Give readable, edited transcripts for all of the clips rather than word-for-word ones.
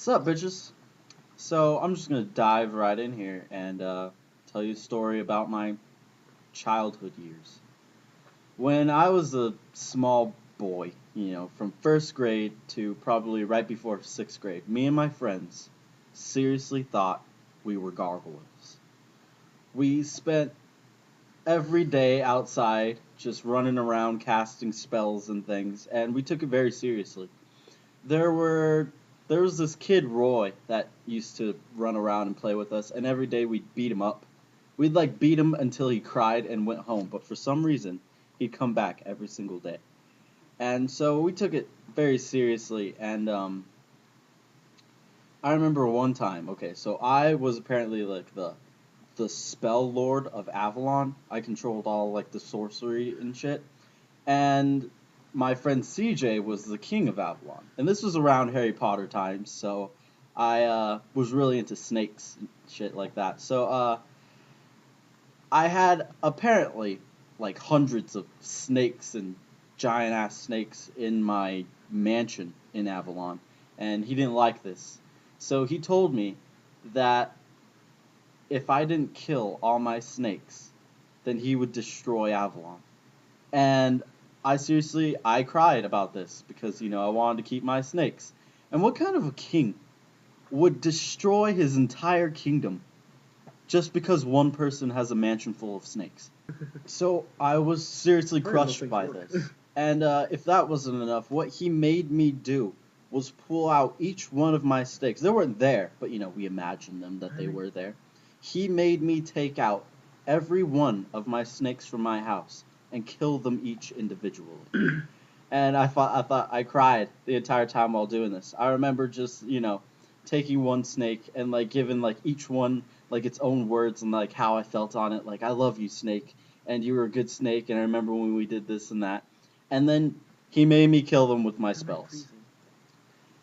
up, bitches? So I'm just gonna dive right in here and tell you a story about my childhood years. When I was a small boy, from first grade to probably right before sixth grade, me and my friends seriously thought we were gargoyles. We spent every day outside just running around casting spells and things, and we took it very seriously. There were there was this kid Roy that used to run around and play with us, and every day we'd beat him up. We'd like beat him until he cried and went home, but for some reason he'd come back every single day. And so we took it very seriously, and I remember one time, okay, so I was apparently like the spell lord of Avalon. I controlled all like the sorcery and shit. And my friend CJ was the king of Avalon. And this was around Harry Potter times, so I was really into snakes and shit like that. So I had apparently like hundreds of snakes and giant ass snakes in my mansion in Avalon, and he didn't like this. So he told me that if I didn't kill all my snakes, then he would destroy Avalon. And I cried about this because, I wanted to keep my snakes. And what kind of a king would destroy his entire kingdom just because one person has a mansion full of snakes? So I was seriously crushed by this. And if that wasn't enough, what he made me do was pull out each one of my snakes. They weren't there, but, we imagined them that they were there. He made me take out every one of my snakes from my house and kill them each individually. And I cried the entire time while doing this. I remember just, taking one snake and like giving like each one like its own words and like how I felt on it. Like, I love you, snake, and you were a good snake, and I remember when we did this and that. And then he made me kill them with my spells.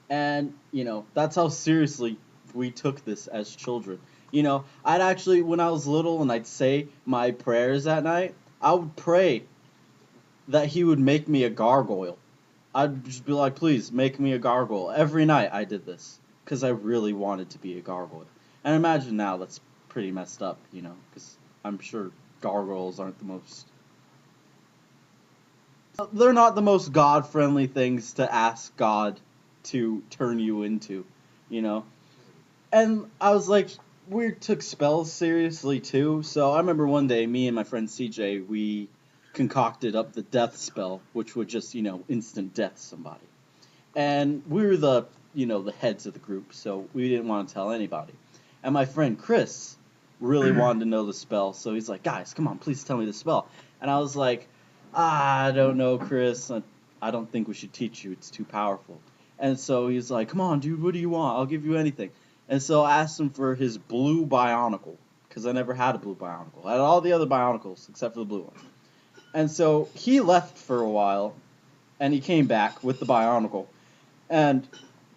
And, that's how seriously we took this as children. I'd actually, when I was little and I'd say my prayers at night, I would pray that he would make me a gargoyle. I'd just be like, please, make me a gargoyle. Every night I did this, because I really wanted to be a gargoyle. And imagine now that's pretty messed up, because I'm sure gargoyles aren't the most... They're not the most God-friendly things to ask God to turn you into, And I was like, we took spells seriously too, so I remember one day, me and my friend CJ, we concocted up the death spell, which would just, instant death somebody. And we were the heads of the group, so we didn't want to tell anybody. And my friend Chris really wanted to know the spell, so he's like, guys, come on, please tell me the spell. And I was like, I don't know, Chris, I don't think we should teach you, it's too powerful. And so he's like, come on, dude, what do you want? I'll give you anything. And so I asked him for his blue bionicle, because I never had a blue bionicle. I had all the other bionicles, except for the blue one. And so he left for a while, and he came back with the bionicle. And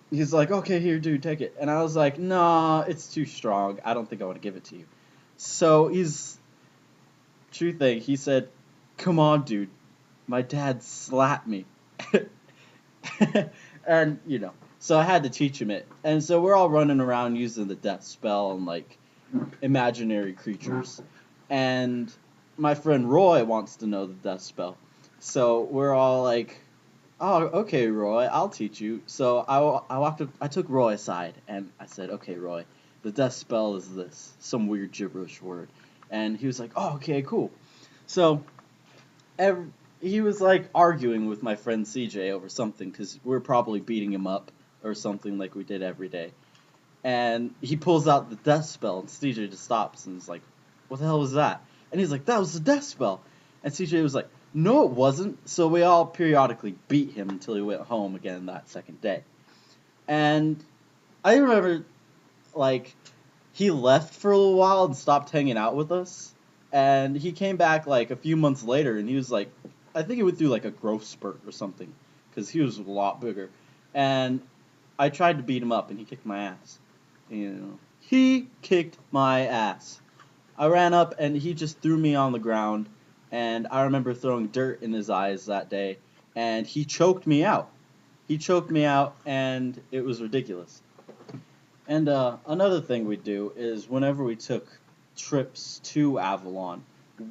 he's like, okay, here, dude, take it. And I was like, nah, it's too strong. I don't think I want to give it to you. So true thing, he said, come on, dude, my dad slapped me. And, so I had to teach him it. And so we're all running around using the death spell and, like, imaginary creatures. And my friend Roy wants to know the death spell. So we're all like, oh, okay, Roy, I'll teach you. So I took Roy aside, and I said, okay, Roy, the death spell is this, some weird gibberish word. And he was like, oh, okay, cool. So he was, like, arguing with my friend CJ over something, because we were probably beating him up or something like we did every day. And he pulls out the death spell, and CJ just stops and is like, what the hell was that? And he's like, that was the death spell. And CJ was like, no, it wasn't. So we all periodically beat him until he went home again that second day. And I remember, like, he left for a little while and stopped hanging out with us. And he came back, like, a few months later, and he was like, I think he went through, like, a growth spurt or something, because he was a lot bigger. And I tried to beat him up, and he kicked my ass. He kicked my ass. I ran up, and he just threw me on the ground, and I remember throwing dirt in his eyes that day, and he choked me out. He choked me out, and it was ridiculous. And another thing we do is whenever we took trips to Avalon,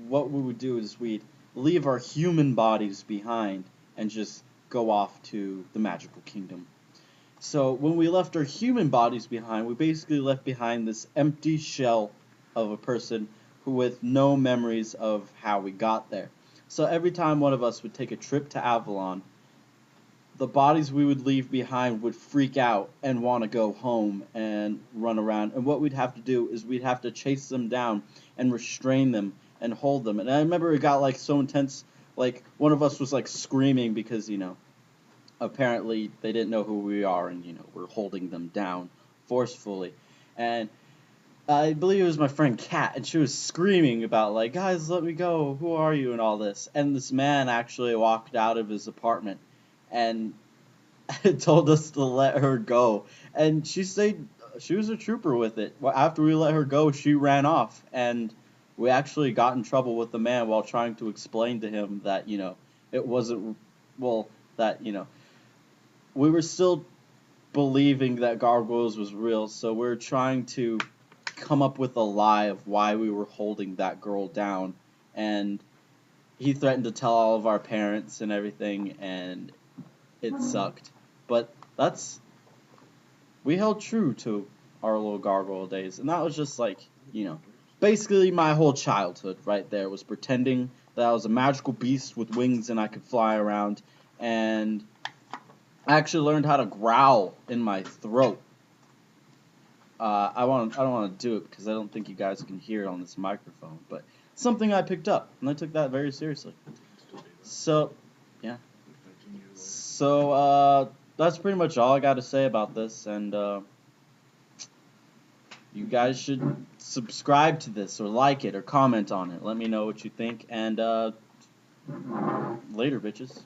what we would do is we'd leave our human bodies behind and just go off to the magical kingdom. So when we left our human bodies behind, we basically left behind this empty shell of a person who with no memories of how we got there. So every time one of us would take a trip to Avalon, the bodies we would leave behind would freak out and want to go home and run around. And what we'd have to do is we'd have to chase them down and restrain them and hold them. And I remember it got like so intense, like one of us was like screaming because, apparently they didn't know who we are and, we're holding them down forcefully. And I believe it was my friend Kat, and she was screaming about like, guys, let me go, who are you, and all this. And this man actually walked out of his apartment and told us to let her go. And she said she was a trooper with it. After we let her go, she ran off, and we actually got in trouble with the man while trying to explain to him that, it wasn't, well, that, we were still believing that gargoyles was real, so we are trying to come up with a lie of why we were holding that girl down, and he threatened to tell all of our parents and everything, and it sucked. But we held true to our little gargoyle days, and that was just like, basically my whole childhood right there was pretending that I was a magical beast with wings and I could fly around, and I actually learned how to growl in my throat. I don't want to do it because I don't think you guys can hear it on this microphone, but it's something I picked up, and I took that very seriously. So, yeah. So, that's pretty much all I got to say about this, and you guys should subscribe to this, or like it, or comment on it. Let me know what you think, and later, bitches.